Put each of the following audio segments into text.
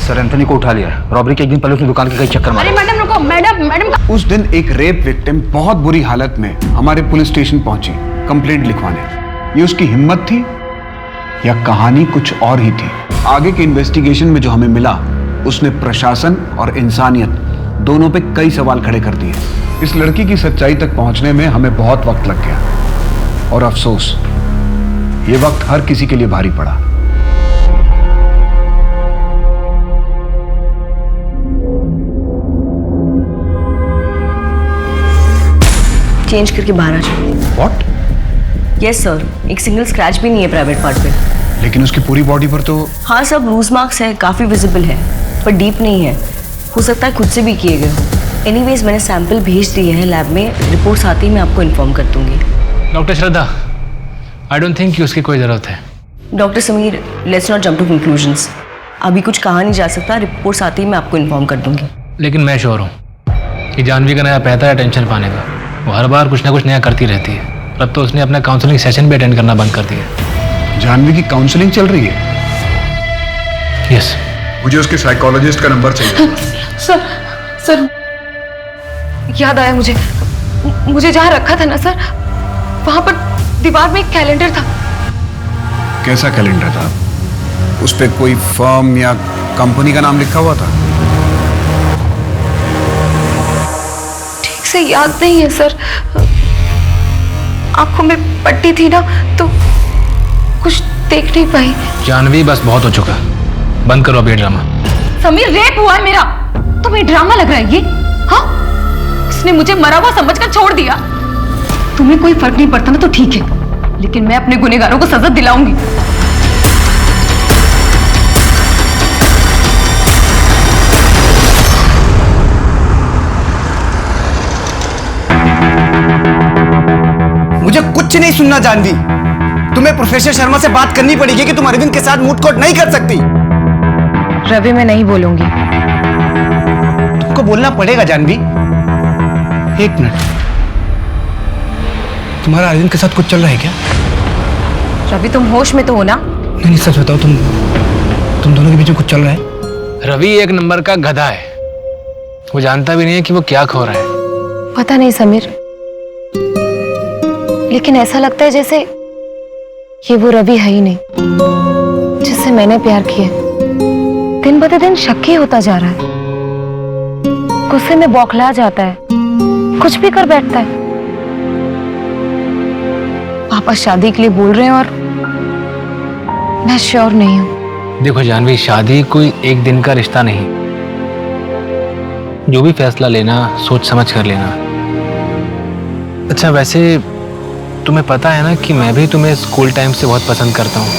Sir Anthony को उठा लिया। रॉबरी के एक दिन पहले उसने दुकान के कई चक्कर मारे। अरे मैडम रुको, मैडम उस दिन एक रेप विक्टिम बहुत बुरी हालत में हमारे पुलिस स्टेशन पहुंची कंप्लेंट लिखवाने। ये उसकी हिम्मत थी या कहानी कुछ और ही थी? आगे के इन्वेस्टिगेशन में जो हमें मिला उसने प्रशासन और इंसानियत दोनों पे कई सवाल खड़े कर दिए। इस लड़की की सच्चाई तक पहुंचने में हमें बहुत वक्त लग गया और अफसोस ये वक्त हर किसी के लिए भारी पड़ा। चेंज करके बाहर आ जाओ। व्हाट? यस सर, एक सिंगल स्क्रैच भी नहीं है प्राइवेट पार्ट पे। लेकिन उसकी पूरी बॉडी पर तो। हाँ, सब लूज मार्क्स है, काफी विजिबल है, पर डीप नहीं है। हो सकता है खुद से भी किए गए हो। एनीवेज मैंने सैंपल भेज दिए हैं लैब में, रिपोर्ट्स आती ही मैं आपको इन्फॉर्म कर दूंगी। Doctor Shraddha, I don't think कि उसकी कोई ज़रूरत है। Doctor Sameer, let's not jump to conclusions. अभी कुछ कहा नहीं जा सकता, रिपोर्ट्स आती ही मैं आपको इन्फॉर्म कर दूंगी। लेकिन मैं श्योर हूँ कि जानवी का नया पैसा है टेंशन पाने का। वो हर बार कुछ ना कुछ नया करती रहती है। अब तो उसने अपना काउंसलिंग सेशन भी अटेंड करना बंद कर दिया। जानवी की काउंसलिंग चल रही है? यस। मुझे उसके साइकोलॉजिस्ट का नंबर चाहिए। सर याद आया मुझे जहाँ रखा था ना सर, वहां पर दीवार में एक कैलेंडर था। कैसा कैलेंडर था? उस पे कोई फर्म या कंपनी का नाम लिखा हुआ था? ठीक से याद नहीं है सर, आंखों में पट्टी थी ना तो कुछ देख नहीं पाई। जानवी, बस बहुत हो चुका, बंद करो अब ये ड्रामा। समीर, रेप हुआ है मेरा, तुम्हें ड्रामा लग रहा है ये? हाँ, उसने मुझे मरा हुआ समझकर छोड़ दिया। तुम्हें कोई फर्क नहीं पड़ता ना तो ठीक है, लेकिन मैं अपने गुनहगारों को सजा दिलाऊंगी। मुझे कुछ नहीं सुनना जानवी। तुम्हें प्रोफेसर शर्मा से बात करनी पड़ेगी कि तुम अरविंद के साथ मूड कोर्ट नहीं कर सकती। रवि, मैं नहीं बोलूंगी। तुमको बोलना पड़ेगा जानवी। एक मिनट, तुम्हारा अरविंद के साथ कुछ चल रहा है क्या? रवि, तुम होश में तो हो ना? नहीं, सच बताओ, तुम दोनों के बीच में कुछ चल रहा है? रवि एक नंबर का गधा है। वो जानता भी नहीं है कि वो क्या खो रहा है। पता नहीं समीर, लेकिन ऐसा लगता है जैसे ये वो रवि है ही नहीं जिससे मैंने प्यार किया। दिन ब दिन शक ही होता जा रहा है, गुस्से में बौखला जाता है, कुछ भी कर बैठता है। पापा शादी के लिए बोल रहे हैं और मैं श्योर नहीं हूं। देखो जानवी, शादी कोई एक दिन का रिश्ता नहीं। जो भी फैसला लेना सोच समझ कर लेना। अच्छा, वैसे तुम्हें पता है ना कि मैं भी तुम्हें स्कूल टाइम से बहुत पसंद करता हूँ।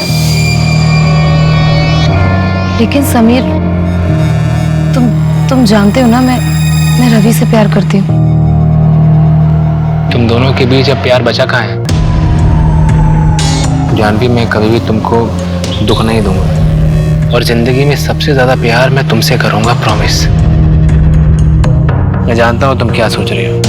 लेकिन समीर, तुम जानते हो ना, मैं रवि से प्यार करती हूँ। तुम दोनों के बीच अब प्यार बचा कहाँ है? जानवी, मैं कभी भी तुमको दुख नहीं दूंगा और जिंदगी में सबसे ज्यादा प्यार मैं तुमसे करूंगा, प्रॉमिस। मैं जानता हूँ तुम क्या सोच रहे हो।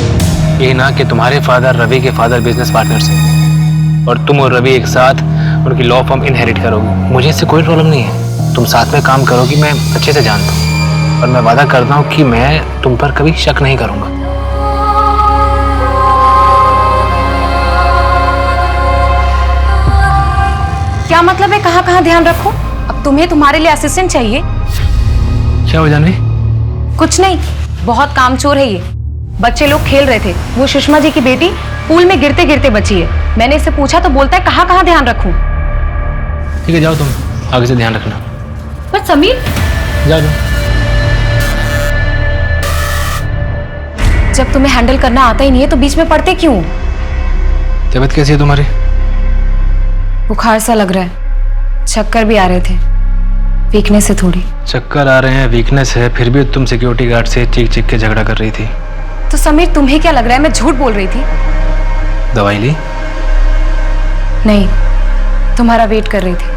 ये ना कि तुम्हारे फादर रवि के फादर बिजनेस पार्टनर्स हैं और तुम और रवि एक साथ उनकी लॉ फर्म इनहेरिट करोगे। मुझे इससे कोई प्रॉब्लम नहीं है, तुम साथ में काम करोगी, मैं अच्छे से जानता हूँ। और मैं वादा करता हूँ कि मैं तुम पर कभी शक नहीं करूंगा। क्या मतलब है कहाँ कहाँ ध्यान रखो? अब तुम्हें तुम्हारे लिए असिस्टेंट चाहिए? क्या हो जानवी? कुछ नहीं, बहुत कामचोर है ये। बच्चे लोग खेल रहे थे, वो सुषमा जी की बेटी पूल में गिरते गिरते बची है। मैंने इससे पूछा तो बोलता है कहाँ कहाँ ध्यान रखूं। ठीक है, जाओ, तुम आगे से ध्यान रखना। पर समीर, जाओ। जब तुम्हें हैंडल करना आता ही नहीं है तो बीच में पड़ते क्यों? तबीयत कैसी है तुम्हारी? बुखार सा लग रहा है, चक्कर भी आ रहे थे, वीकनेस है थोड़ी। चक्कर आ रहे हैं, वीकनेस है, फिर भी तुम सिक्योरिटी गार्ड से चीख चीख के झगड़ा कर रही थी। तो समीर, तुम्हें क्या लग रहा है मैं झूठ बोल रही थी? दवाई ली? नहीं, तुम्हारा वेट कर रही थी।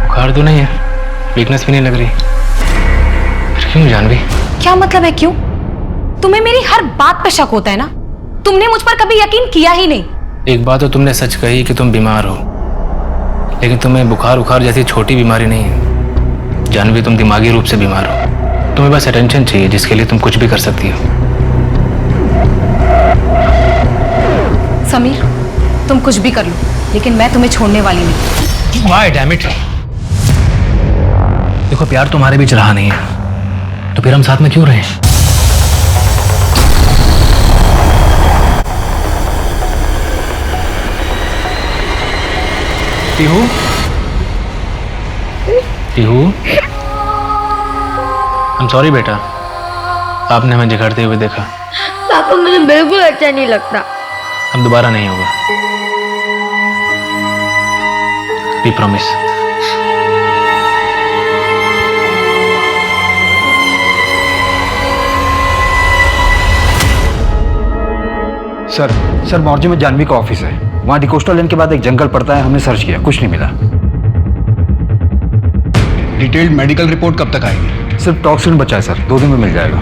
बुखार तो नहीं है, वीकनेस भी नहीं लग रही, फिर क्यों जानवी? क्या मतलब है क्यों? तुम्हें मेरी हर बात पे शक होता है ना? तुमने मुझ पर कभी यकीन किया ही नहीं। एक बात तो तुमने सच कही कि तुम बीमार हो, लेकिन तुम्हें बुखार उखार जैसी छोटी बीमारी नहीं है। जानवी, तुम दिमागी रूप से बीमार हो। तुम्हें बस अटेंशन चाहिए, जिसके लिए तुम कुछ भी कर सकती हो। समीर, तुम कुछ भी कर लो, लेकिन मैं तुम्हें छोड़ने वाली नहीं। Why damn it. देखो, प्यार तुम्हारे बीच रहा नहीं है, तो फिर हम साथ में क्यों रहे? टीहू, टीहू, I'm sorry बेटा, आपने हमें झगड़ते हुए देखा। पापा मुझे बिल्कुल अच्छा नहीं लगता। अब दोबारा नहीं होगा। We promise। सर मॉर्जी में जानवी का ऑफिस है। वहाँ डिकोस्टा लेन के बाद एक जंगल पड़ता है, हमने सर्च किया, कुछ नहीं मिला। डिटेल्ड मेडिकल रिपोर्ट कब तक आएगी? सिर्फ टॉक्सिन बचा है सर, 2 दिन में मिल जाएगा।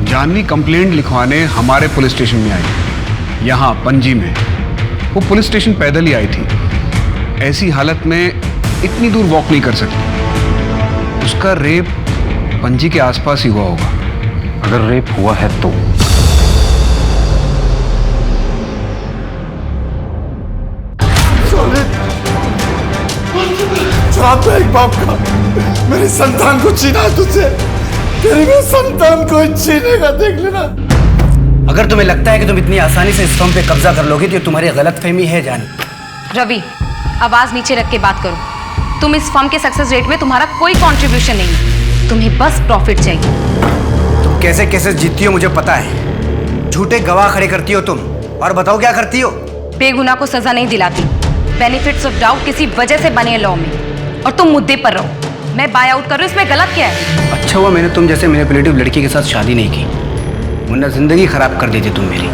जानवी कंप्लेंट लिखवाने हमारे पुलिस स्टेशन में आई, यहाँ पणजी में। वो पुलिस स्टेशन पैदल ही आई थी। ऐसी हालत में इतनी दूर वॉक नहीं कर सकती। उसका रेप पणजी के आसपास ही हुआ होगा। अगर रेप हुआ है तो श्राप है एक बाप का, मेरी संतान को छीना है तुझसे। तेरी भी संतान को छीनेगा, देख लेना। अगर तुम्हें लगता है कि तुम इतनी आसानी से इस फॉर्म पे कब्जा कर लोगे तो ये तुम्हारी गलतफहमी है जान। रवि, आवाज नीचे रख के बात करो। तुम इस फर्म के सक्सेस रेट में तुम्हारा कोई कंट्रीब्यूशन नहीं है, तुम्हें बस प्रॉफिट चाहिए। तुम कैसे कैसे जीतती हो मुझे पता है। झूठे गवाह खड़े करती हो तुम, और बताओ क्या करती हो? बेगुनाह को सजा नहीं दिलाती। बेनिफिट्स ऑफ डाउट किसी वजह से बने लॉ में, और तुम मुद्दे पर रहो। मैं बाय आउट कर रही हूँ, इसमें गलत क्या है? अच्छा हुआ मैंने तुम जैसे मैनिपुलेटिव लड़की के साथ शादी नहीं की, वरना जिंदगी खराब कर देती तुम मेरी।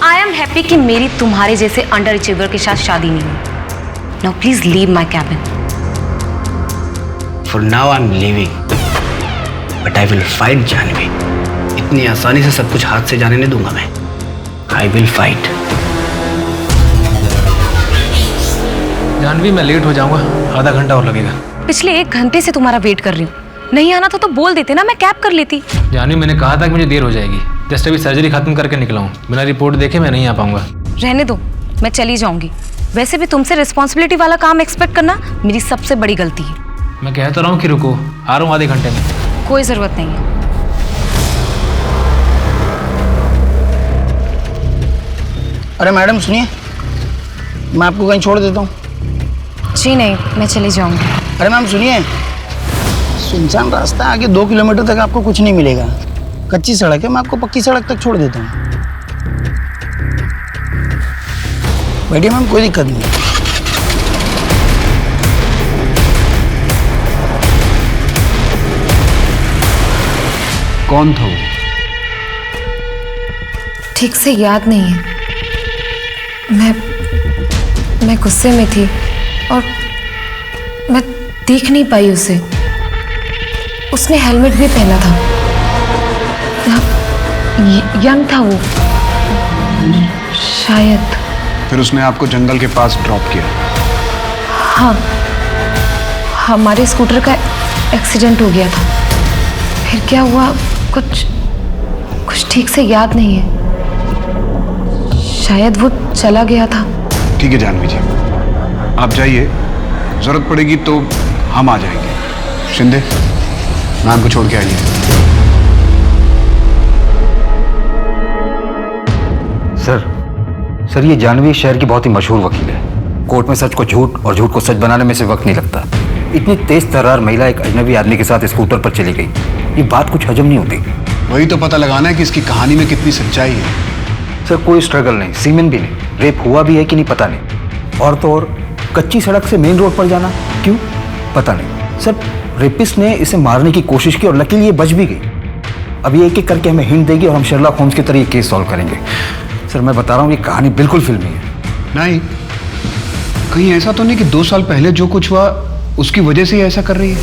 आई एम हैप्पी कि मेरी तुम्हारे जैसे अंडर अचीवर के साथ शादी नहीं हुई। Now please leave my cabin. For now I am living, but I will fight Jahnavi. इतनी आसानी से सब कुछ हाथ से जाने नहीं दूंगा मैं। आई विल फाइट। जानवी, मैं लेट हो जाऊंगा, आधा घंटा और लगेगा। पिछले 1 घंटे से तुम्हारा वेट कर रही हूँ। नहीं आना था तो बोल देते ना, मैं कैब कर लेती। जानवी, मैंने कहा था कि मुझे देर हो जाएगी। जस्ट अभी सर्जरी खत्म करके निकला हूँ, बिना रिपोर्ट देखे मैं नहीं आ पाऊंगा। रहने दो, मैं चली जाऊंगी। वैसे भी तुमसे रिस्पॉन्सिबिलिटी वाला काम एक्सपेक्ट करना मेरी सबसे बड़ी गलती है। मैं कहता रहा हूँ कि रुको, आ रहा हूँ आधे घंटे में। कोई जरूरत नहीं है। अरे मैडम सुनिए, मैं आपको कहीं छोड़ देता हूँ। जी नहीं, मैं चली जाऊंगी। अरे मैम सुनिए, सुनसान रास्ता आगे 2 किलोमीटर तक आपको कुछ नहीं मिलेगा। कच्ची सड़क है, मैं आपको पक्की सड़क तक छोड़ देता हूँ। बैठिए मैम, कोई दिक्कत नहीं। कौन था वो? ठीक से याद नहीं है। मैं गुस्से में थी और मैं देख नहीं पाई उसे। उसने हेलमेट भी पहना था। यंग था वो शायद। फिर उसने आपको जंगल के पास ड्रॉप किया? हाँ, हमारे स्कूटर का एक्सीडेंट हो गया था। फिर क्या हुआ कुछ ठीक से याद नहीं है। शायद वो चला गया था। ठीक है जानवी जी, आप जाइए, जरूरत पड़ेगी तो हम आ जाएंगे। शिंदे, मैम को छोड़ के आइए। सर ये जानवी शहर की बहुत ही मशहूर वकील है। कोर्ट में सच को झूठ और झूठ को सच बनाने में से वक्त नहीं लगता। इतनी तेज तर्रार महिला एक अजनबी आदमी के साथ स्कूटर पर चली गई, ये बात कुछ हजम नहीं होती। वही तो पता लगाना है कि इसकी कहानी में कितनी सच्चाई है। सर कोई स्ट्रगल नहीं, सीमेन भी नहीं, रेप हुआ भी है कि नहीं पता नहीं। और तो और कच्ची सड़क से मेन रोड पर जाना क्यों पता नहीं। सर रेपिस्ट ने इसे मारने की कोशिश की और लकीली ये बच भी गई। अब ये एक-एक करके हमें हिंट देगी और हम शर्लॉक होम्स की तरह ये केस सॉल्व करेंगे। सर मैं बता रहा हूँ ये कहानी बिल्कुल फिल्मी है। नहीं, कहीं ऐसा तो नहीं कि 2 साल पहले जो कुछ हुआ उसकी वजह से ही ऐसा कर रही है?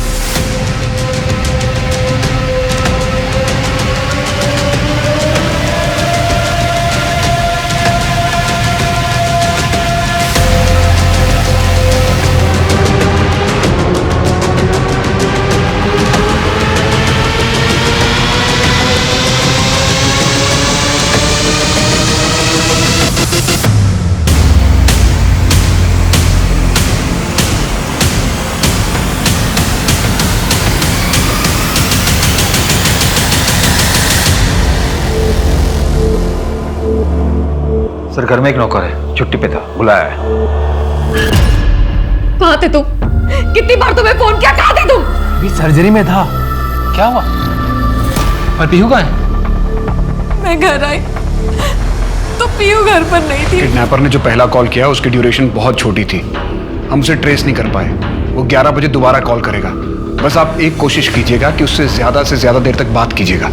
सर घर में एक नौकर है, छुट्टी पे था, बुलाया है। कहाँ थे तुम? कितनी बार तुम्हें फोन किया, कहाँ थे तुम? अभी सर्जरी में था। क्या हुआ? और पीहू कहाँ है? मैं घर आई तो पीहू घर पर नहीं थी। किडनैपर ने जो पहला कॉल किया उसकी ड्यूरेशन बहुत छोटी थी, हम उसे ट्रेस नहीं कर पाए। वो 11 बजे दोबारा कॉल करेगा। बस आप एक कोशिश कीजिएगा कि उससे ज्यादा देर तक बात कीजिएगा।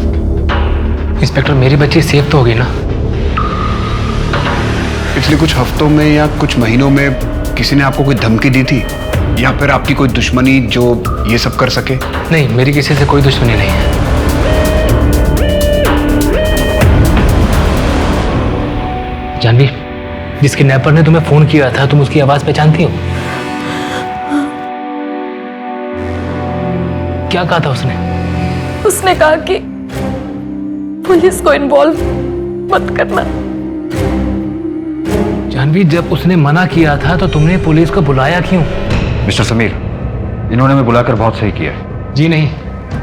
इंस्पेक्टर, मेरी बच्ची सेफ तो होगी ना? पिछले कुछ हफ्तों में या कुछ महीनों में किसी ने आपको कोई धमकी दी थी, या फिर आपकी कोई दुश्मनी जो ये सब कर सके? नहीं, मेरी किसी से कोई दुश्मनी नहीं है। जानवी, जिस किडनैपर ने तुम्हें फोन किया था, तुम उसकी आवाज पहचानती हो? क्या कहा था उसने? उसने कहा कि पुलिस को इन्वॉल्व मत करना। जानवी, जब उसने मना किया था तो तुमने पुलिस को बुलाया क्यों? मिस्टर समीर, इन्होंने मैं बुलाकर बहुत सही किया है। जी नहीं,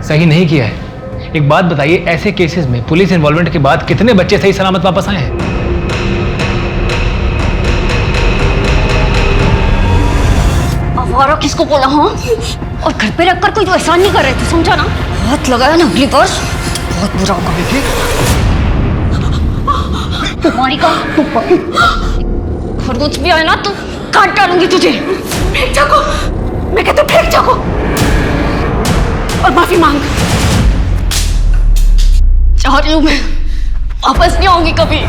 सही नहीं किया है। एक बात बताइए, ऐसे केसेस में पुलिस इन्वॉल्वमेंट के बाद कितने बच्चे सही सलामत वापस आए हैं? आवारा किसको बोला? हाँ, और घर पे रखकर कोई तो एहसान नहीं कर रहे थे, समझा ना? हाथ लगाया ना अगली बार बहुत बुरा होगा। तुम्हारी का खरगोश भी आए ना तो काट डालूंगी तुझे। फेंक चाको, मैं कहता फेंक चाको और माफी मांग। चाह रही हूं मैं, वापस नहीं आऊंगी कभी।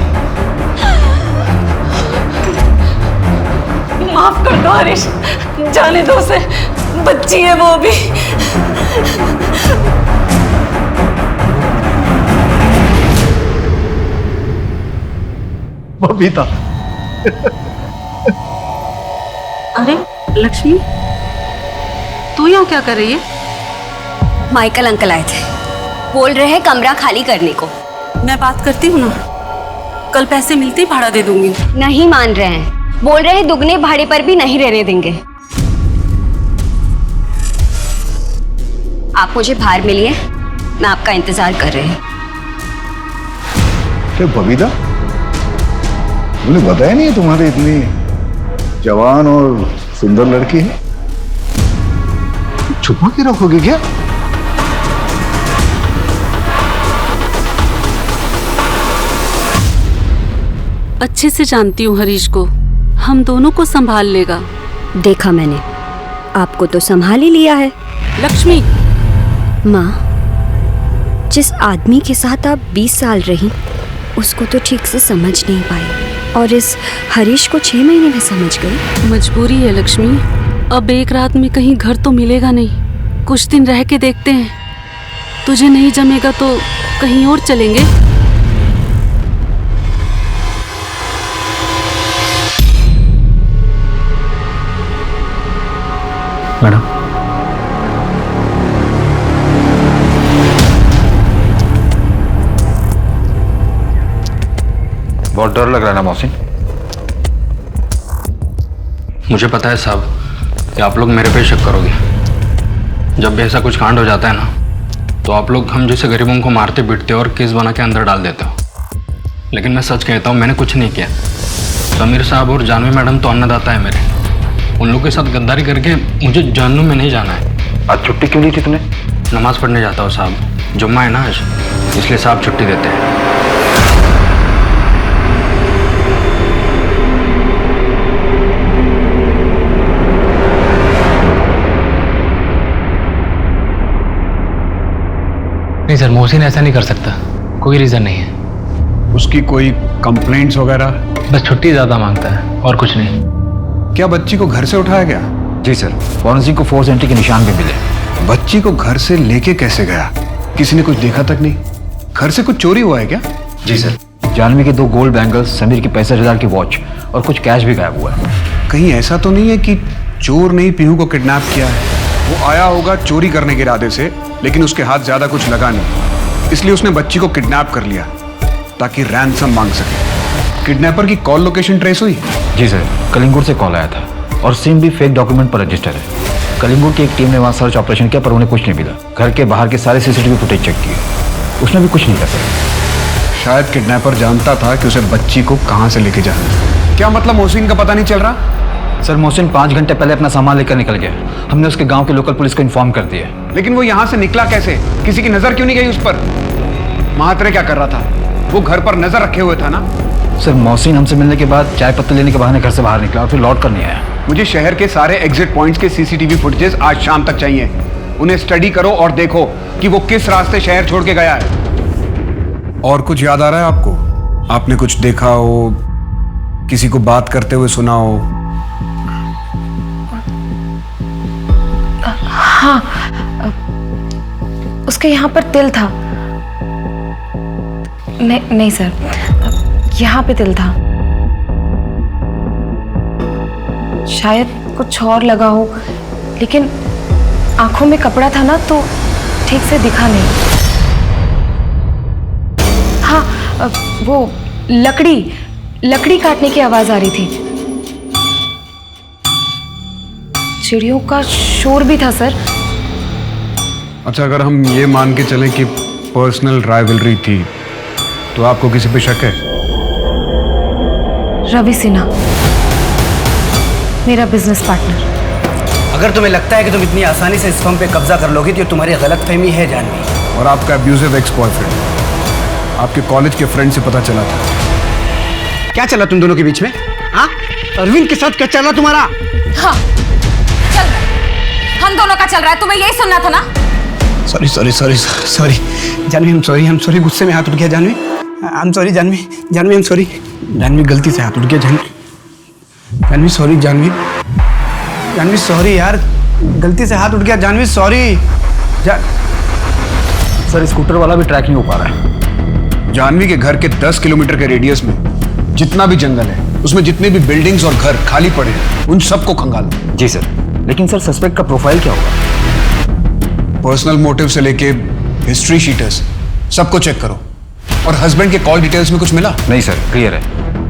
माफ कर दो हरीश, जाने दो उसे, बच्ची है वो अभी। बबीता। अरे लक्ष्मी, तू यहाँ क्या कर रही है? माइकल अंकल आए थे, बोल रहे हैं कमरा खाली करने को। मैं बात करती हूँ ना, कल पैसे मिलते ही भाड़ा दे दूंगी। नहीं मान रहे हैं, बोल रहे हैं दुगने भाड़े पर भी नहीं रहने देंगे। आप मुझे बाहर मिलिए, मैं आपका इंतजार कर रही हूँ। क्या बबीता, मुझे बताया नहीं तुम्हारी इतनी जवान और सुंदर लड़की है? छुपा के रखोगे क्या? अच्छे से जानती हूँ हरीश को, हम दोनों को संभाल लेगा। देखा मैंने, आपको तो संभाल ही लिया है। लक्ष्मी, माँ, जिस आदमी के साथ आप 20 साल रही उसको तो ठीक से समझ नहीं पाई, और इस हरीश को 6 महीने में समझ गई। मजबूरी है लक्ष्मी, अब एक रात में कहीं घर तो मिलेगा नहीं, कुछ दिन रह के देखते हैं। तुझे नहीं जमेगा तो कहीं और चलेंगे। मैडम, बहुत डर लग रहा है ना मोहसिन? मुझे पता है साहब कि आप लोग मेरे पे शक करोगे। जब भी ऐसा कुछ कांड हो जाता है ना, तो आप लोग हम जैसे गरीबों को मारते पीटते और केस बना के अंदर डाल देते हो। लेकिन मैं सच कहता हूँ, मैंने कुछ नहीं किया। समीर साहब और जानवी मैडम तो अन्नदाता है मेरे, उन लोगों के साथ गद्दारी करके मुझे जानू में नहीं जाना है। आज छुट्टी क्यों ली थी तूने? नमाज पढ़ने जाता हूँ साहब, जुम्मा है ना आज, इसलिए साहब छुट्टी देते हैं। नहीं सर, मोहसिन ऐसा नहीं कर सकता, कोई रीजन नहीं है। उसकी कोई कंप्लेंट्स वगैरह? बस छुट्टी ज्यादा मांगता है और कुछ नहीं। क्या बच्ची को घर से उठाया गया? जी सर, फॉरेंसिक को फोर्स एंट्री के निशान भी मिले। बच्ची को घर से लेके कैसे गया? किसी ने कुछ देखा तक नहीं? घर से कुछ चोरी हुआ है क्या? जी सर, जानवी के 2 गोल्ड बैंगल्स, समीर की 65,000 की वॉच और कुछ कैश भी गायब हुआ है। कहीं ऐसा तो नहीं है कि चोर ने ही पीहू को किडनैप किया है? वो आया होगा चोरी करने के इरादे से, लेकिन उसके हाथ ज्यादा कुछ लगा नहीं, इसलिए उसने बच्ची को किडनैप कर लिया ताकि रैंसम मांग सके। किडनैपर की कॉल लोकेशन ट्रेस हुई? जी सर, कलिंगुर से कॉल आया था और सिम भी फेक डॉक्यूमेंट पर रजिस्टर है। कलिंगुर की एक टीम ने वहां सर्च ऑपरेशन किया पर उन्हें कुछ नहीं मिला। घर के बाहर के सारे सीसीटीवी फुटेज चेक किए, उसमें भी कुछ नहीं लगा। शायद किडनैपर जानता था कि उसे बच्ची को कहां से लेके जाना है। क्या मतलब मोहसिन का पता नहीं चल रहा? सर मोहसिन 5 घंटे पहले अपना सामान लेकर निकल गया। हमने उसके गांव के लोकल पुलिस को इन्फॉर्म कर दिया। लेकिन वो यहां से निकला कैसे? किसी की नजर क्यों नहीं गई उस पर? महात्रे क्या कर रहा था? वो घर पर नजर रखे हुए था ना? सर मोहसिन हमसे मिलने के बाद चाय पत्ती लेने के बहाने घर से बाहर निकला और फिर लौट कर नहीं आया। मुझे शहर के सारे एग्जिट पॉइंट्स के सीसीटीवी फुटेजेस आज शाम तक चाहिए। उन्हें स्टडी करो और देखो कि वो किस रास्ते शहर छोड़ के गया है। और कुछ याद आ रहा है आपको? आपने कुछ देखा हो, किसी को बात करते हुए सुना हो? हाँ, उसके यहाँ पर तिल था। नहीं सर, यहाँ पे तिल था। शायद कुछ और लगा हो, लेकिन आंखों में कपड़ा था ना तो ठीक से दिखा नहीं। हाँ, वो लकड़ी काटने की आवाज आ रही थी। चिड़ियों का शोर भी था सर। अच्छा, अगर हम ये मान के चलें कि पर्सनल राइवलरी थी, तो आपको किसी पे शक है? रवि सिन्हा, मेरा बिजनेस पार्टनर। अगर तुम्हें लगता है कि तुम इतनी आसानी से इस फर्म पे कब्जा कर लोगी तो तुम्हारी गलतफहमी है जानवी। और आपका अब्यूजिव एक्स बॉयफ्रेंड आपके कॉलेज के फ्रेंड से पता चला था। क्या चला तुम दोनों के बीच में? हाँ, अरविंद के साथ क्या चला तुम्हारा? हाँ, चल रहा है। हम दोनों का चल रहा है। तुम्हें यही सुनना था ना? सॉरी जानवी, हम सॉरी। गुस्से में हाथ उठ गया Jahnavi. I am sorry Jahnavi, हम सॉरी। जानवी गलती से हाथ उठ गया जानवी सॉरी। जानवी सॉरी यार, गलती से हाथ उठ गया जानवी सॉरी। सर स्कूटर वाला भी ट्रैक नहीं हो पा रहा है। जानवी के घर के 10 किलोमीटर के रेडियस में जितना भी जंगल है, उसमें जितने भी बिल्डिंग्स और घर खाली पड़े हैं, उन सबको खंगालो। जी सर, लेकिन सर सस्पेक्ट का प्रोफाइल क्या होगा? पर्सनल मोटिव से लेके हिस्ट्री शीटर्स सबको चेक करो। और हस्बैंड के कॉल डिटेल्स में कुछ मिला? नहीं सर, क्लियर है।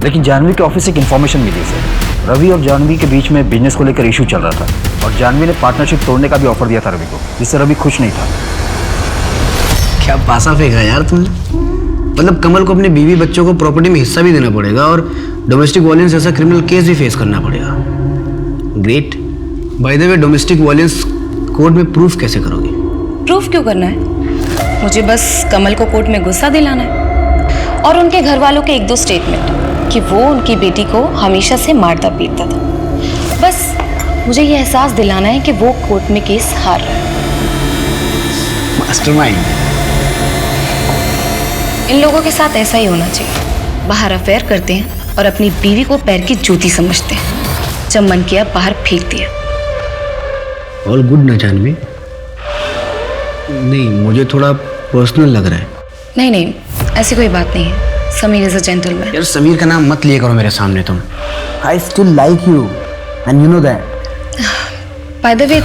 लेकिन जानवी के ऑफिस से एक इन्फॉर्मेशन मिली सर। रवि और जानवी के बीच में बिजनेस को लेकर इशू चल रहा था और जानवी ने पार्टनरशिप तोड़ने का भी ऑफर दिया था रवि को, जिससे रवि खुश नहीं था। क्या पासा फेंका यार तुमने? मतलब कमल को अपने बीवी बच्चों को प्रॉपर्टी में हिस्सा भी देना पड़ेगा और डोमेस्टिक वायलेंस जैसा क्रिमिनल केस भी फेस करना पड़ेगा। Great. By the way, domestic violence court में प्रूफ कैसे करोगे? प्रूफ क्यों करना है? मुझे बस कमल को कोर्ट में गुस्सा दिलाना है और उनके घर वालों के 1-2 स्टेटमेंट कि वो उनकी बेटी को हमेशा से मारता पीटता था। बस मुझे ये एहसास दिलाना है कि वो कोर्ट में केस हार रहा है। मास्टरमाइंड। इन लोगों के साथ ऐसा ही होना चाहिए। बाहर अफेयर करते हैं और अपनी बीवी को पैर की जूती समझते हैं। जब मन किया बाहर फेंक दिया। ऑल गुड ना जानवी? नहीं, मुझे थोड़ा पर्सनल लग रहा है। नहीं, ऐसी कोई बात नहीं है। Sameer is a gentleman. यार समीर का नाम मत लिया करो मेरे सामने तुम। I still like you and you know that. By the way,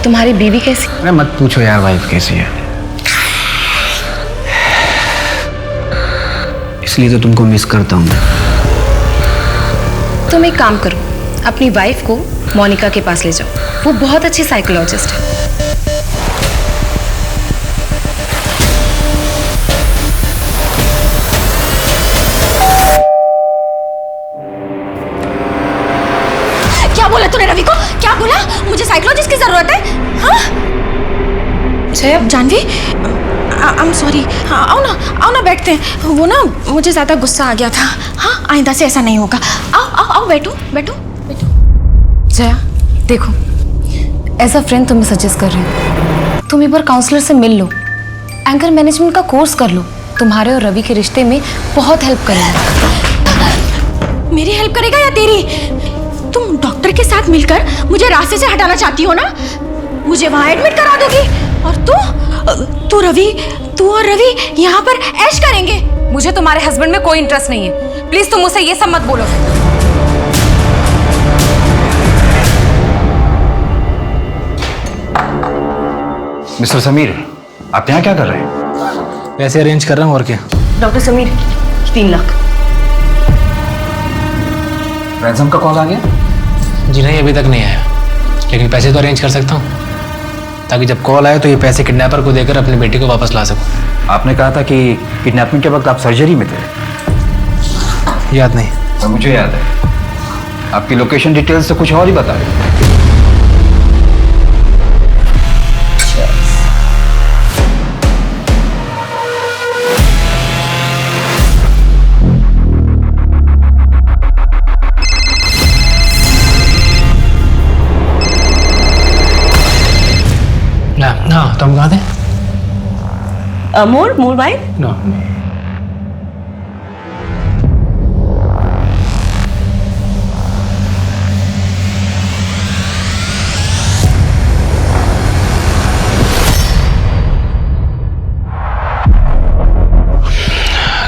तुम्हारी बीवी कैसी? अरे मत पूछो यार, वाइफ कैसी है। इसलिए तो तुमको मिस करता हूँ। तुम एक काम करो, अपनी वाइफ को मोनिका के पास ले जाओ। वो बहुत अच्छी साइकोलॉजिस्ट है। क्या बोला तूने रवि को? क्या बोला? मुझे साइकोलॉजिस्ट की जरूरत है? हाँ? Jahnavi, I am sorry. हाँ, आओ ना बैठते हैं। वो ना मुझे ज्यादा गुस्सा आ गया था। हाँ, आइंदा से ऐसा नहीं होगा। आओ बैठो। जया, देखो, एज अ फ्रेंड तुम्हें सजेस्ट कर रही हूँ, तुम एक बार काउंसलर से मिल लो। एंकर मैनेजमेंट का कोर्स कर लो। तुम्हारे और रवि के रिश्ते में बहुत हेल्प करेगा। मेरी हेल्प करेगा या तेरी? तुम डॉक्टर के साथ मिलकर मुझे रास्ते से हटाना चाहती हो ना? मुझे वहां एडमिट करा दोगी और तू और रवि यहाँ पर ऐश करेंगे। मुझे तुम्हारे हस्बैंड में कोई इंटरेस्ट नहीं है। प्लीज तुम मुझसे ये सब मत बोलो। मिस्टर समीर, आप यहाँ क्या कर रहे हैं? पैसे अरेंज कर रहा हूँ, और क्या। डॉक्टर समीर, 3 लाख। रैंसम का कॉल आ गया? जी नहीं, अभी तक नहीं आया, लेकिन पैसे तो अरेंज कर सकता हूँ। ताकि जब कॉल आए तो ये पैसे किडनैपर को देकर अपनी बेटी को वापस ला सकूं। आपने कहा था कि किडनैपिंग के वक्त आप सर्जरी में थे। याद नहीं। तो मुझे याद है, आपकी लोकेशन डिटेल्स तो कुछ और ही बता रहे। हाँ, तो हम कहाँ थे? मोर भाई। नो।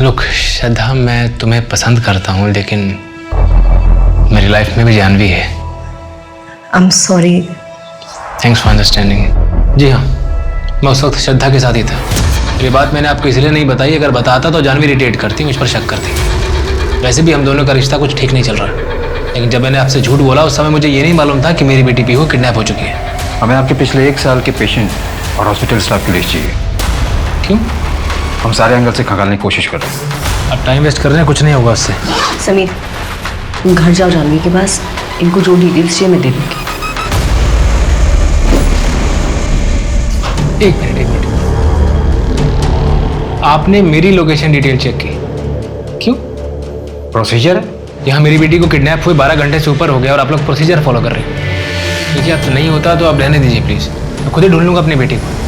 लुक श्रद्धा, मैं तुम्हें पसंद करता हूँ, लेकिन मेरी लाइफ में भी जानवी है। I am sorry. Thanks for understanding. जी हाँ, मैं उस वक्त श्रद्धा के साथ ही था। ये बात मैंने आपको इसलिए नहीं बताई, अगर बताता तो जानवी इरिटेट करती, मुझ पर शक करती। वैसे भी हम दोनों का रिश्ता कुछ ठीक नहीं चल रहा, लेकिन जब मैंने आपसे झूठ बोला उस समय मुझे ये नहीं मालूम था कि मेरी बेटी पीहू किडनैप हो चुकी है। हमें आपके पिछले 1 साल के पेशेंट और हॉस्पिटल स्टाफ की लिस्ट चाहिए। क्यों? हम सारे एंगल से खंगालने की कोशिश कर रहे हैं। अब टाइम वेस्ट कर रहे हैं, कुछ नहीं होगा उससे। समीर, तुम घर जाओ जानवी के पास, इनको जो डिटेल्स चाहिए मैं दे दूँगी। एक मिनट। आपने मेरी लोकेशन डिटेल चेक की? क्यों? प्रोसीजर है। यहाँ मेरी बेटी को किडनैप हुए 12 घंटे से ऊपर हो गया और आप लोग प्रोसीजर फॉलो कर रहे हैं। देखिए, अब नहीं होता तो आप रहने दीजिए प्लीज, मैं खुद ही ढूंढ लूंगा अपनी बेटी को।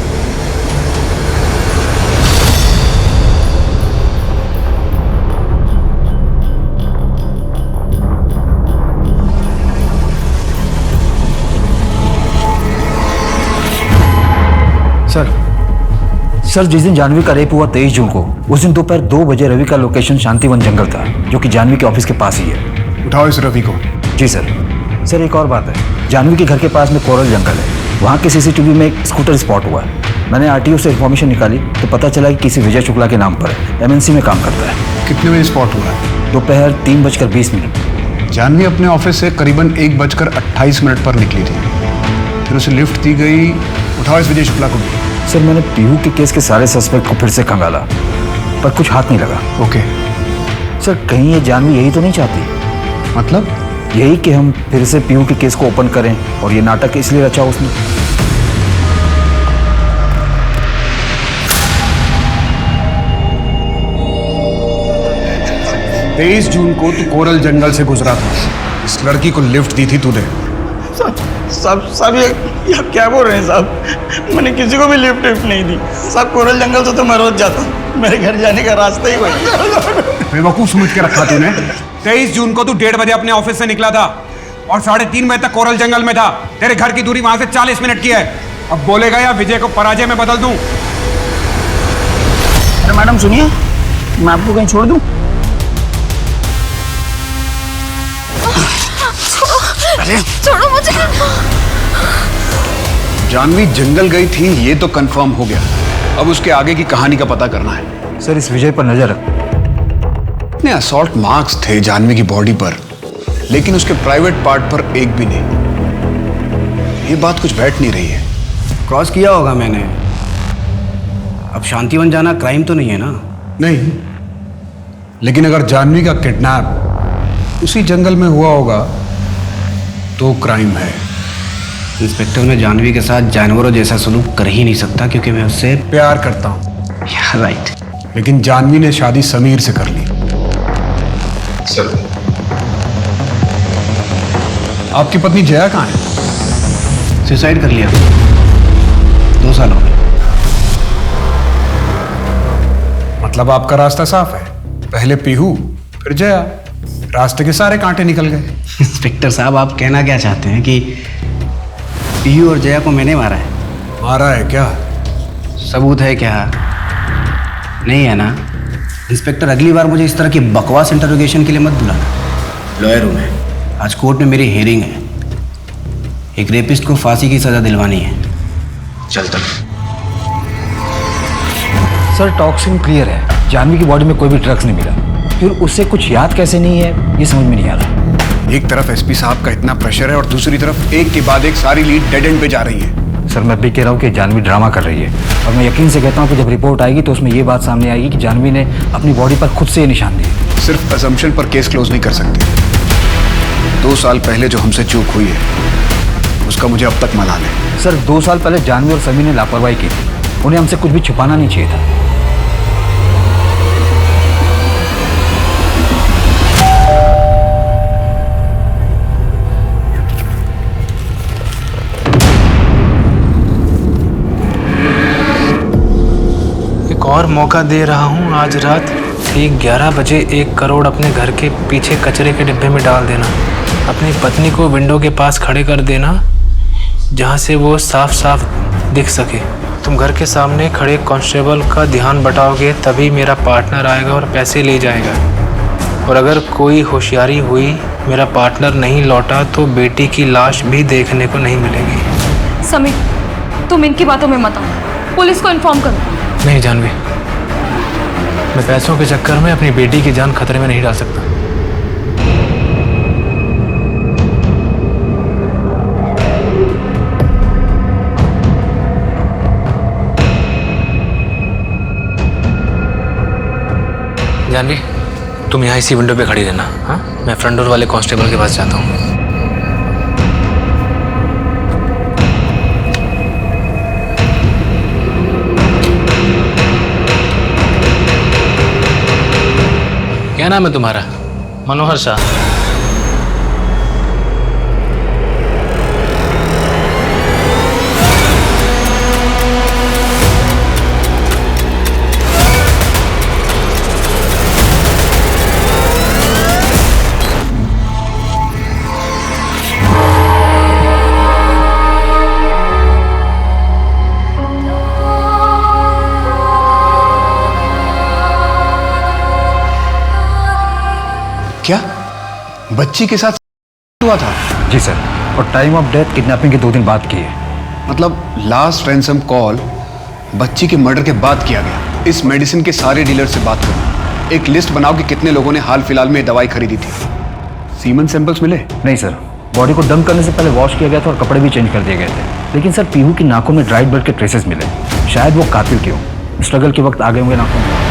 सर, जिस दिन जानवी का रेप हुआ 23 जून को, उस दिन दोपहर 2 बजे रवि का लोकेशन शांतिवन जंगल था, जो कि जानवी के ऑफिस के पास ही है। उठाओ इस रवि को। जी सर। सर, एक और बात है, जानवी के घर के पास में कोरल जंगल है, वहाँ के सीसीटीवी में एक स्कूटर स्पॉट हुआ है। मैंने आरटीओ से इन्फॉर्मेशन निकाली तो पता चला कि किसी विजय शुक्ला के नाम पर MNC में काम करता है। कितने बजे स्पॉट हुआ है? दोपहर 3:20। जानवी अपने ऑफिस से करीबन 1:28 पर निकली थी, फिर उसे लिफ्ट दी गई। उठाओ इस विजय शुक्ला को भी। सर, मैंने पीहू के केस के सारे सस्पेक्ट को फिर से खंगाला, पर कुछ हाथ नहीं लगा। ओके। सर, कहीं ये जानवी यही तो नहीं चाहती? मतलब? यही कि हम फिर से पीहू के केस को ओपन करें, और ये नाटक इसलिए रचा उसने। 23 जून को तू कोरल जंगल से गुजरा था, इस लड़की को लिफ्ट दी थी तूने। साहब ये आप क्या बोल रहे हैं साहब? मैंने किसी को भी लिफ्ट नहीं दी साहब। कोरल जंगल से तो मैं रोज जाता हूँ, मेरे घर जाने का रास्ता ही वही। बेवकूफ समझ के रखा तूने। 23 जून को तू 1:30 बजे अपने ऑफिस से निकला था और 3:30 बजे तक कोरल जंगल में था। तेरे घर की दूरी वहां से 40 मिनट की है। अब बोलेगा या विजय को पराजय में बदल दूं? अरे मैडम सुनिए, मैं आपको कहीं छोड़ दूं? छोड़ो मुझे। जानवी जंगल गई थी ये तो कंफर्म हो गया, अब उसके आगे की कहानी का पता करना है। सर, इस विजय पर नजर रख। इतने असॉल्ट मार्क्स थे जानवी की बॉडी पर, लेकिन उसके प्राइवेट पार्ट पर एक भी नहीं। ये बात कुछ बैठ नहीं रही है। क्रॉस किया होगा मैंने। अब शांतिवन जाना क्राइम तो नहीं है ना? नहीं, लेकिन अगर जानवी का किडनैप उसी जंगल में हुआ होगा तो क्राइम है। इंस्पेक्टर, मैं जानवी के साथ जानवरों जैसा सलूक कर ही नहीं सकता, क्योंकि मैं उससे प्यार करता हूं। राइट। लेकिन जानवी ने शादी समीर से कर ली। सर, आपकी पत्नी जया कहाँ है? सुसाइड कर लिया 2 साल हो गए। मतलब आपका रास्ता साफ है, पहले पीहू फिर जया, रास्ते के सारे कांटे निकल गए। इंस्पेक्टर साहब, आप कहना क्या चाहते हैं कि पीहू और जया को मैंने मारा है? मारा है क्या? सबूत है क्या? नहीं है ना? इंस्पेक्टर, अगली बार मुझे इस तरह की बकवास इंटरोगेशन के लिए मत बुलाना। लॉयर हूँ मैं, आज कोर्ट में मेरी हियरिंग है। एक रेपिस्ट को फांसी की सजा दिलवानी है। चलता। सर, टॉक्सिन क्लियर है, जानवी की बॉडी में कोई भी ड्रग्स नहीं मिला, फिर उससे कुछ याद कैसे नहीं है ये समझ में नहीं आ रहा। एक तरफ एसपी साहब का इतना प्रेशर है और दूसरी तरफ एक के बाद एक सारी लीड डेड एंड पे जा रही है। सर मैं भी कह रहा हूँ कि जानवी ड्रामा कर रही है, और मैं यकीन से कहता हूँ कि जब रिपोर्ट आएगी तो उसमें ये बात सामने आएगी कि जानवी ने अपनी बॉडी पर खुद से ये निशान दिए। सिर्फ असम्पशन पर केस क्लोज नहीं कर सकते। 2 साल पहले जो हमसे चूक हुई है उसका मुझे अब तक मलाल है। सर 2 साल पहले जानवी और समी ने लापरवाही की थी, उन्हें हमसे कुछ भी छुपाना नहीं चाहिए था। और मौका दे रहा हूँ, आज रात ठीक 11 बजे 1 करोड़ अपने घर के पीछे कचरे के डिब्बे में डाल देना। अपनी पत्नी को विंडो के पास खड़े कर देना जहाँ से वो साफ साफ दिख सके। तुम घर के सामने खड़े कांस्टेबल का ध्यान बटाओगे तभी मेरा पार्टनर आएगा और पैसे ले जाएगा। और अगर कोई होशियारी हुई, मेरा पार्टनर नहीं लौटा तो बेटी की लाश भी देखने को नहीं मिलेगी। समीर तुम इनकी बातों में मत आओ, पुलिस को इन्फॉर्म करो। नहीं जानवी, मैं पैसों के चक्कर में अपनी बेटी की जान खतरे में नहीं डाल सकता। जानवी तुम यहाँ इसी विंडो पे खड़ी रहना। हाँ, मैं फ्रंट डोर वाले कांस्टेबल के पास जाता हूँ। क्या नाम है तुम्हारा? मनोहर शाह। क्या बच्ची के साथ हुआ था? जी सर, और टाइम ऑफ डेथ किडनैपिंग के 2 दिन बाद की है। मतलब लास्ट रैंसम कॉल बच्ची के मर्डर के बाद किया गया। इस मेडिसिन के सारे डीलर से बात करो, एक लिस्ट बनाओ कि कितने लोगों ने हाल फिलहाल में दवाई खरीदी थी। सीमन सैंपल्स मिले? नहीं सर, बॉडी को डंप करने से पहले वॉश किया गया था और कपड़े भी चेंज कर दिए गए थे। लेकिन सर पीहू की नाकों में ड्राइड ब्लड के ट्रेसेस मिले, शायद वो कातिल के हो। स्ट्रगल के वक्त आ गए होंगे नाकों में।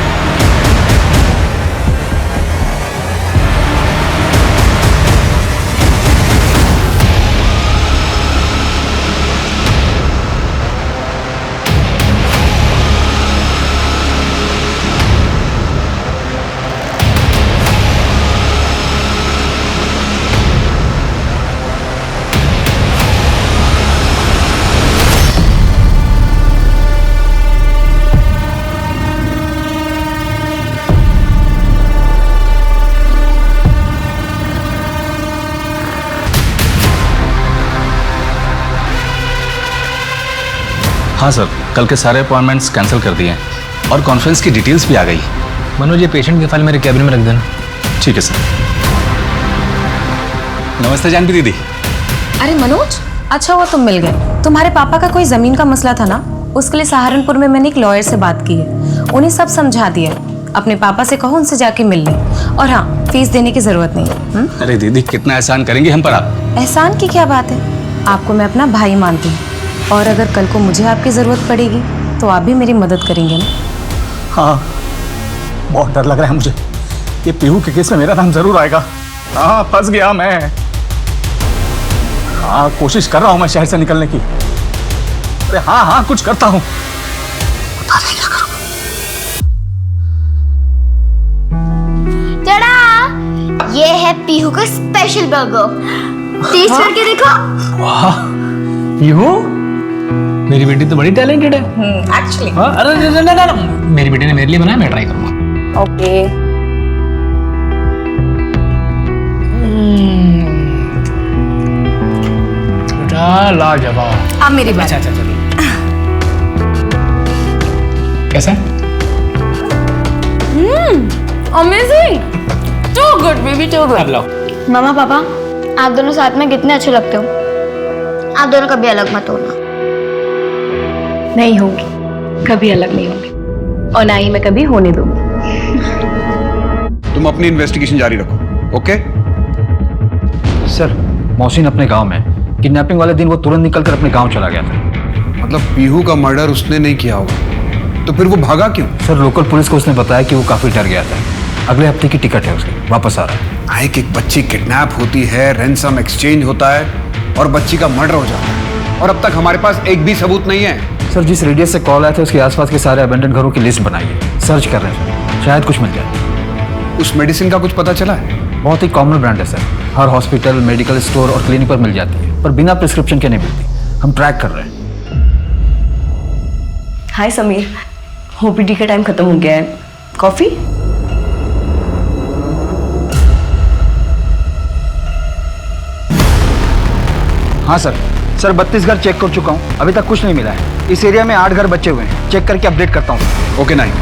हाँ सर, कल के सारे अपॉइंटमेंट्स कैंसिल कर दिए हैं और कॉन्फ्रेंस की डिटेल्स भी आ गई। मनोज, ये पेशेंट की फाइल मेरे कैबिन में रख देना। ठीक है सर। नमस्ते जानवी दीदी। अरे मनोज, अच्छा हुआ तुम मिल गए। तुम्हारे पापा का कोई जमीन का मसला था ना, उसके लिए सहारनपुर में मैंने एक लॉयर से बात की है, उन्हें सब समझा दिया। अपने पापा से कहो उनसे जाके मिल लें, और हाँ, फीस देने की जरूरत नहीं है। अरे दीदी, कितना एहसान करेंगे हम पर आप? एहसान की क्या बात है, आपको मैं अपना भाई मानती हूँ, और अगर कल को मुझे आपकी जरूरत पड़ेगी तो आप भी मेरी मदद करेंगे ना? हाँ, बहुत डर लग रहा है मुझे। ये पीहू के केस में मेरा नाम जरूर आएगा। हाँ, फंस गया मैं। हाँ, कोशिश कर रहा हूँ मैं शहर से निकलने की। अरे हाँ, कुछ करता हूँ। पता नहीं क्या करूँ। टड़ा, ये है पीहू का स्पेशल बर्गर, टेस्ट करके देखो। वाह, पीहू, मेरी बेटी तो बड़ी टैलेंटेड है। एक्चुअली। अरे ना, मेरी बेटी ने मेरे लिए बनाया, मैं ट्राई करूंगा। ओके। लाजवाब। अब मेरी बात। अच्छा, कैसा? Amazing, too good baby, too good. अब लाओ। मामा पापा, आप दोनों साथ में कितने अच्छे लगते हो। आप दोनों कभी अलग मत होना। नहीं होगी, कभी अलग नहीं होगी, और ना ही मैं कभी होने दूंगी। तुम अपनी इन्वेस्टिगेशन जारी रखो, ओके? सर, मोहसिन अपने गांव में किडनैपिंग वाले दिन वो तुरंत निकलकर अपने गांव चला गया था, मतलब पीहू का मर्डर उसने नहीं किया होगा, तो फिर वो भागा क्यों? सर लोकल पुलिस को उसने बताया कि वो काफी डर गया था। अगले हफ्ते की टिकट है उसकी, वापस आ रहा है। एक बच्ची किडनैप होती है, रैंसम एक्सचेंज होता है और बच्ची का मर्डर हो जाता है, और अब तक हमारे पास एक भी सबूत नहीं है। सर जिस रेडियस से कॉल आया था उसके आसपास के सारे अबेंडन घरों की लिस्ट बनाई है, सर्च कर रहे हैं, शायद कुछ मिल जाए। उस मेडिसिन का कुछ पता चला है? बहुत ही कॉमन ब्रांड है सर, हर हॉस्पिटल, मेडिकल स्टोर और क्लिनिक पर मिल जाती है, पर बिना प्रिस्क्रिप्शन के नहीं मिलती। हम ट्रैक कर रहे हैं। हाय समीर, ओपीडी का टाइम खत्म हो गया है, कॉफी? हाँ सर, 32 घर चेक कर चुका हूँ, अभी तक कुछ नहीं मिला है। इस एरिया में 8 घर बचे हुए हैं, चेक करके अपडेट करता हूँ। ओके नाइक।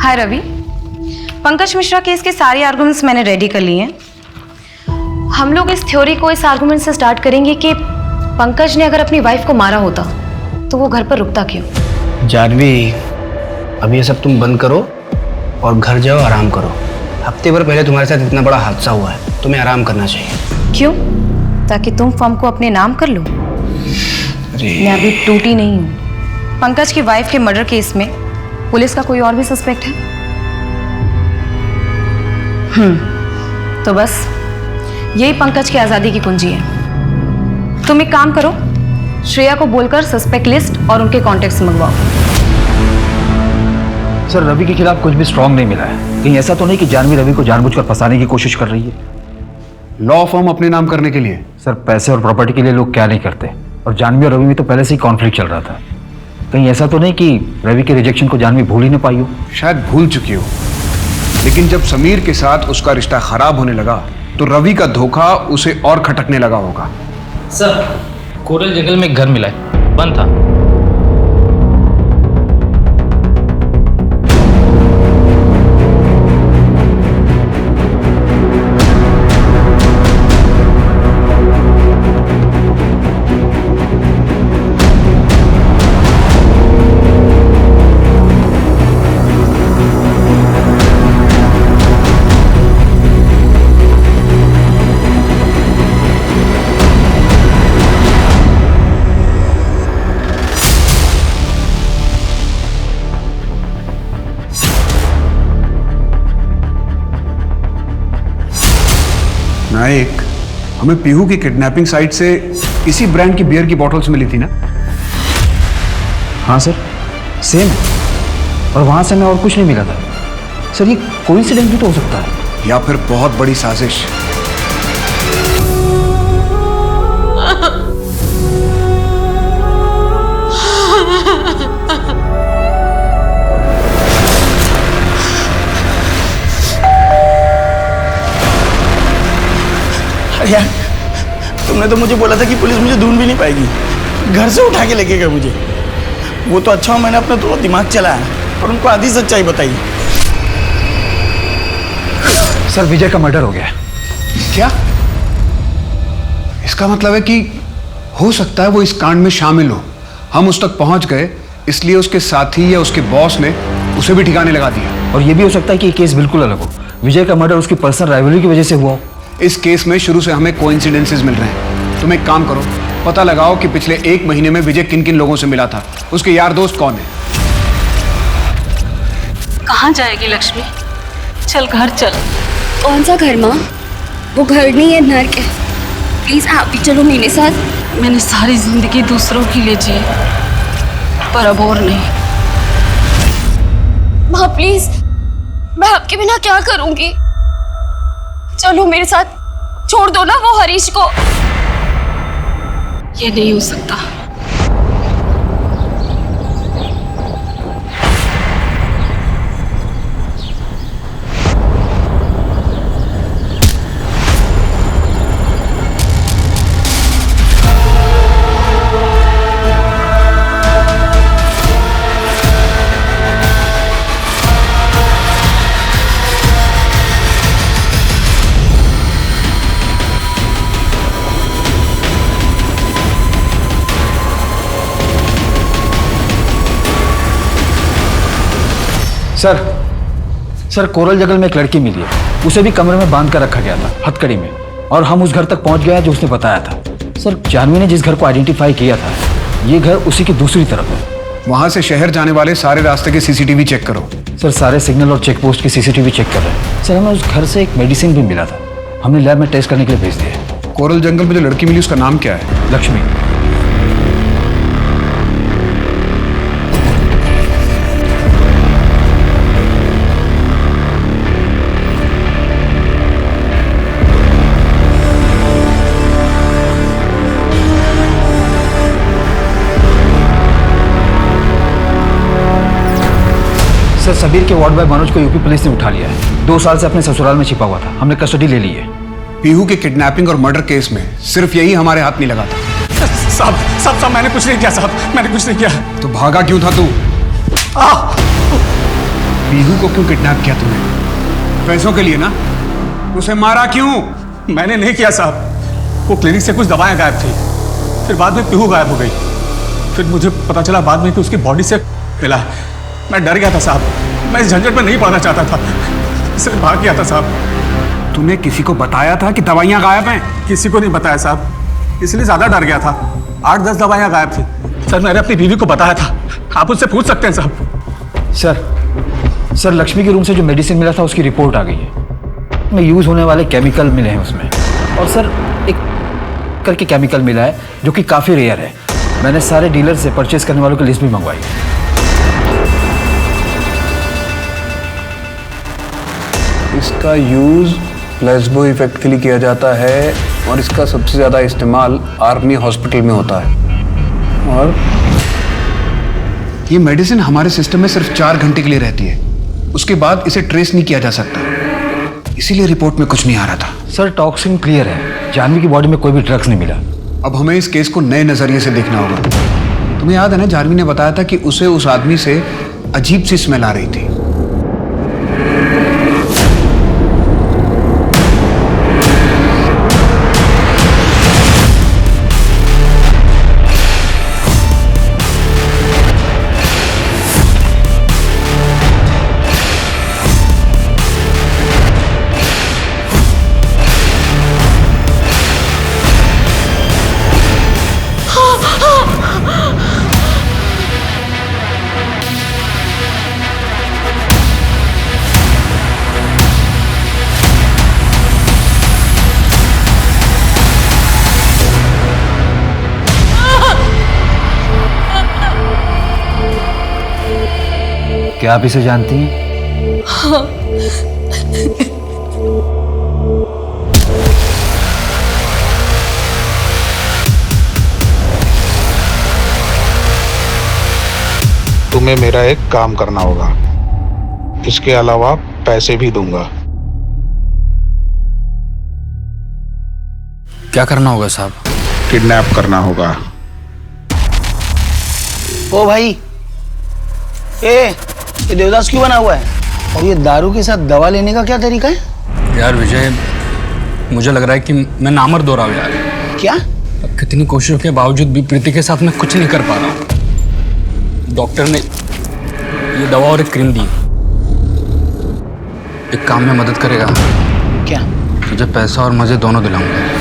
हाय रवि, पंकज मिश्रा केस के सारे आर्गुमेंट्स मैंने रेडी कर लिए हैं। हम लोग इस थ्योरी को इस आर्गुमेंट से स्टार्ट करेंगे कि पंकज ने अगर अपनी वाइफ को मारा होता तो वो घर पर रुकता क्यों? जानवी, अब ये सब तुम बंद करो और घर जाओ, आराम करो। हफ्ते भर पहले तुम्हारे साथ इतना बड़ा हादसा हुआ है, तुम्हें आराम करना चाहिए। क्यों? ताकि तुम फर्म को अपने नाम कर लो? मैं अभी टूटी नहीं हूँ। पंकज की वाइफ के मर्डर केस में पुलिस का कोई और भी सस्पेक्ट है? तो बस यही पंकज की आजादी की कुंजी है। तुम एक काम करो, श्रेया को बोलकर सस्पेक्ट लिस्ट और उनके कॉन्टेक्ट्स मंगवाओ। सर रवि के खिलाफ कुछ भी स्ट्रांग नहीं मिला है, कहीं ऐसा तो नहीं कि जानवी रवि को जानबूझकर फंसाने की कोशिश कर रही है? लॉ फर्म अपने नाम करने के लिए? सर पैसे और प्रॉपर्टी के लिए लोग क्या नहीं करते, और जानवी और रवि में तो पहले से ही कॉन्फ्लिक्ट चल रहा था। कहीं ऐसा तो नहीं कि रवि के रिजेक्शन को जानवी भूल ही नहीं पाई हो? शायद भूल चुकी हो, लेकिन जब समीर के साथ उसका रिश्ता खराब होने लगा तो रवि का धोखा उसे और खटकने लगा होगा। सर, कोरल जंगल में एक घर मिला है, बंद था। नायक, हमें पीहू की किडनैपिंग साइट से इसी ब्रांड की बियर की बॉटल्स मिली थी ना? हाँ सर, सेम है, और वहां से हमें और कुछ नहीं मिला था। सर ये कोइंसिडेंस भी तो हो सकता है, या फिर बहुत बड़ी साजिश। यार, तुमने तो मुझे बोला था कि पुलिस मुझे ढूंढ भी नहीं पाएगी, घर से उठा के लेके गए मुझे। वो तो अच्छा हो मैंने अपना थोड़ा दिमाग चलाया और उनको आधी सच्चाई बताई। सर विजय का मर्डर हो गया। क्या? इसका मतलब है कि हो सकता है वो इस कांड में शामिल हो। हम उस तक पहुंच गए, इसलिए उसके साथी या उसके बॉस ने उसे भी ठिकाने लगा दिया। और ये भी हो सकता है कि ये केस बिल्कुल अलग हो, विजय का मर्डर उसकी पर्सनल राइवलरी की वजह से हुआ हो। इस केस में शुरू से हमें कोइंसिडेंसेस मिल रहे हैं। तुम एक काम करो, पता लगाओ कि पिछले 1 महीने में विजय किन किन लोगों से मिला था, उसके यार दोस्त कौन है। कहाँ जाएगी लक्ष्मी? चल घर चल। कौन सा घर माँ? वो घर नहीं है, नर्क है। प्लीज आप भी चलो मेरे साथ। मैंने सारी जिंदगी दूसरों के लिए जी, पर अब और नहीं। माँ प्लीज, मैं आपके बिना क्या करूंगी? चलो मेरे साथ, छोड़ दो ना वो हरीश को। ये नहीं हो सकता। सर कोरल जंगल में एक लड़की मिली है, उसे भी कमरे में बांध कर रखा गया था हथकड़ी में, और हम उस घर तक पहुंच गए जो उसने बताया था। सर जानवी ने जिस घर को आइडेंटिफाई किया था, ये घर उसी की दूसरी तरफ है। वहां से शहर जाने वाले सारे रास्ते के सीसीटीवी चेक करो। सर सारे सिग्नल और चेक पोस्ट की सीसीटीवी चेक कर रहे हैं। सर हमें उस घर से एक मेडिसिन भी मिला था, हमने लैब में टेस्ट करने के लिए भेज दिया। कोरल जंगल में जो लड़की मिली उसका नाम क्या है? लक्ष्मी। सर सबीर के वार्ड बॉय मनोज को यूपी पुलिस ने उठा लिया है। 2 साल से अपने ससुराल में छिपा हुआ था, हमने कस्टडी ले ली है। पीहू के किडनैपिंग और मर्डर केस में सिर्फ यही हमारे हाथ नहीं लगा था। साहब मैंने कुछ नहीं किया साहब, मैंने कुछ नहीं किया। तो भागा क्यों था तू? पीहू को क्यों किडनैप किया तूने? पैसों के लिए ना? उसे मारा क्यों? मैंने नहीं किया साहब, वो क्लिनिक से कुछ दवाएं गायब थी, फिर बाद में पीहू गायब हो गई। फिर मुझे पता चला बाद में कि उसकी बॉडी से मिला। मैं डर गया था साहब, मैं इस झंझट में नहीं पड़ना चाहता था, इसलिए भाग गया था साहब। तूने किसी को बताया था कि दवाइयां गायब हैं? किसी को नहीं बताया साहब, इसलिए ज्यादा डर गया था। 8-10 दवाइयां गायब थी सर, मैंने अपनी बीवी को बताया था, आप उससे पूछ सकते हैं साहब। सर लक्ष्मी के रूम से जो मेडिसिन मिला था उसकी रिपोर्ट आ गई है, में यूज होने वाले केमिकल मिले हैं उसमें, और सर एक करके केमिकल मिला है जो कि काफी रेयर है। मैंने सारे डीलर से परचेज करने वालों की लिस्ट भी मंगवाई। इसका यूज प्लेसबो इफेक्ट के लिए किया जाता है और इसका सबसे ज्यादा इस्तेमाल आर्मी हॉस्पिटल में होता है। और ये मेडिसिन हमारे सिस्टम में सिर्फ 4 घंटे के लिए रहती है, उसके बाद इसे ट्रेस नहीं किया जा सकता, इसीलिए रिपोर्ट में कुछ नहीं आ रहा था। सर टॉक्सिन क्लियर है, जानवी की बॉडी में कोई भी ड्रग्स नहीं मिला। अब हमें इस केस को नए नजरिए से देखना होगा। तुम्हें याद है ना, जानवी ने बताया था कि उसे उस आदमी से अजीब सी स्मेल आ रही थी। क्या आप इसे जानती हैं? हाँ। तुम्हें मेरा एक काम करना होगा, इसके अलावा पैसे भी दूंगा। क्या करना होगा साहब? किडनैप करना होगा। ओ भाई, ये देवदास क्यों बना हुआ है? और ये दारू के साथ दवा लेने का क्या तरीका है? यार विजय, मुझे लग रहा है कि मैं नामर्द हो रहा हूँ यार। क्या? कितनी कोशिशों के बावजूद भी प्रीति के साथ मैं कुछ नहीं कर पा रहा हूँ। डॉक्टर ने ये दवा और एक क्रीम दी, एक काम में मदद करेगा क्या? तुझे पैसा और मजे दोनों दिलाऊंगा।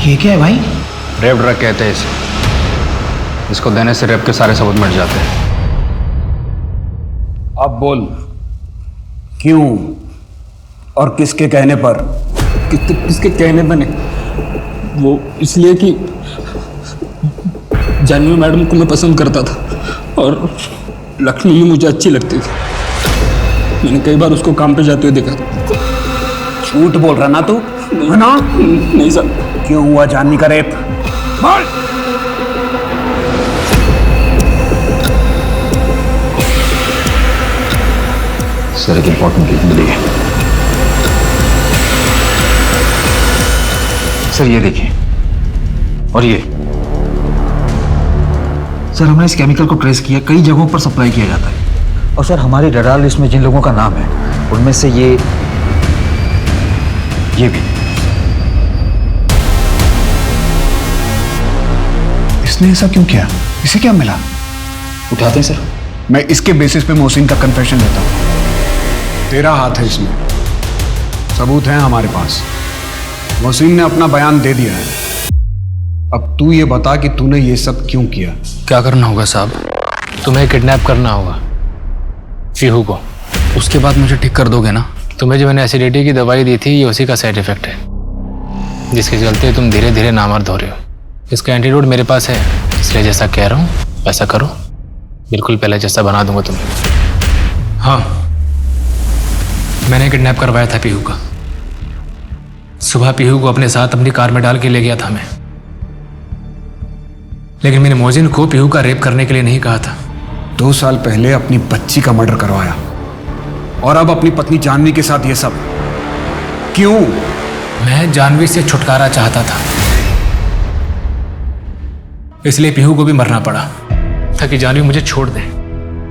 ये क्या है भाई? रेप ड्रग कहते हैं इसे, इसको देने से रेप के सारे सबूत मिट जाते हैं। अब बोल, क्यों और किसके कहने पर? किसके कहने पर नहीं, वो इसलिए कि जानवी मैडम को मैं पसंद करता था और लक्ष्मी भी मुझे अच्छी लगती थी। मैंने कई बार उसको काम पे जाते हुए देखा था। झूठ बोल रहा ना तू? ना नहीं सर। क्यों हुआ जानवी का रेप? बोल। सर एक इंपॉर्टेंट लिंक मिली है। सर ये देखिए, और ये सर हमने इस केमिकल को ट्रेस किया, कई जगहों पर सप्लाई किया जाता है। और सर हमारी रडार लिस्ट में जिन लोगों का नाम है उनमें से ये भी। इसने ऐसा क्यों किया? इसे क्या मिला? उठाते हैं सर। मैं इसके बेसिस पे मोहसिन का कन्फेशन देता हूं। तेरा हाथ है इसमें, सबूत हैं हमारे पास। मोहसिन ने अपना बयान दे दिया है। अब तू ये बता कि तूने ये सब क्यों किया? क्या करना होगा साहब? तुम्हें किडनैप करना होगा पीहू को। उसके बाद मुझे ठीक कर दोगे ना? तुम्हें जो मैंने एसिडिटी की दवाई दी थी ये उसी का साइड इफेक्ट है, जिसके चलते तुम धीरे धीरे नामर्द हो रहे हो। इसका एंटीडोट मेरे पास है, इसलिए जैसा कह रहा हूँ वैसा करो। बिल्कुल पहले जैसा बना दूंगा तुम्हें। हाँ, मैंने किडनैप करवाया था पीहू का। सुबह पीहू को अपने साथ अपनी कार में डाल के ले गया था मैं, लेकिन मैंने मोहसिन को पीहू का रेप करने के लिए नहीं कहा था। 2 साल पहले अपनी बच्ची का मर्डर करवाया और अब अपनी पत्नी जानवी के साथ ये सब क्यों? मैं जानवी से छुटकारा चाहता था, इसलिए पीहू को भी मरना पड़ा ताकि जानवी मुझे छोड़ दे।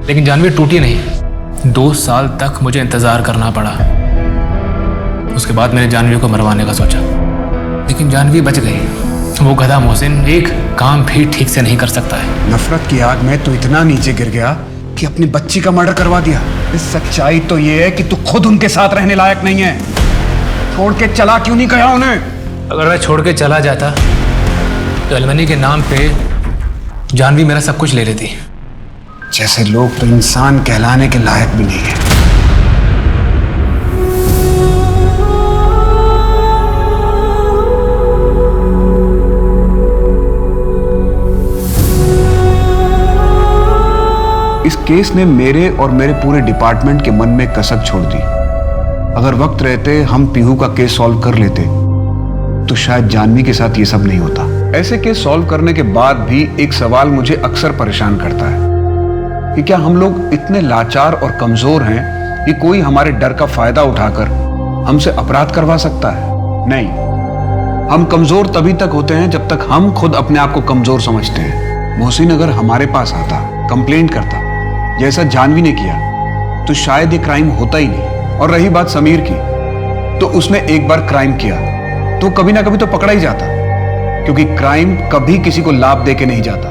लेकिन जानवी टूटी नहीं। 2 साल तक मुझे इंतजार करना पड़ा। उसके बाद मैंने जानवी को मरवाने का सोचा, लेकिन जानवी बच गई। वो गधा मोहसिन एक काम भी ठीक से नहीं कर सकता है। नफरत की आग में तू इतना नीचे गिर गया कि अपनी बच्ची का मर्डर करवा दिया। इस सच्चाई तो ये है कि तू खुद उनके साथ रहने लायक नहीं है। छोड़ के चला क्यों नहीं गया उन्हें? अगर मैं छोड़ के चला जाता तो अलमनी के नाम पे जानवी मेरा सब कुछ ले लेती। जैसे लोग तो इंसान कहलाने के लायक भी नहीं है। इस केस ने मेरे और मेरे पूरे डिपार्टमेंट के मन में कसक छोड़ दी। अगर वक्त रहते हम पीहू का केस सॉल्व कर लेते तो शायद जानवी के साथ ये सब नहीं होता। ऐसे केस सॉल्व करने के बाद भी एक सवाल मुझे अक्सर परेशान करता है कि क्या हम लोग इतने लाचार और कमजोर हैं कि कोई हमारे डर का फायदा उठाकर हमसे अपराध करवा सकता है? नहीं, हम कमजोर तभी तक होते हैं जब तक हम खुद अपने आप को कमजोर समझते हैं। मोहसिन अगर हमारे पास आता, कंप्लेंट करता जैसा जानवी ने किया, तो शायद ये क्राइम होता ही नहीं। और रही बात समीर की, तो उसने एक बार क्राइम किया तो कभी ना कभी तो पकड़ा ही जाता, क्योंकि क्राइम कभी किसी को लाभ दे के नहीं जाता।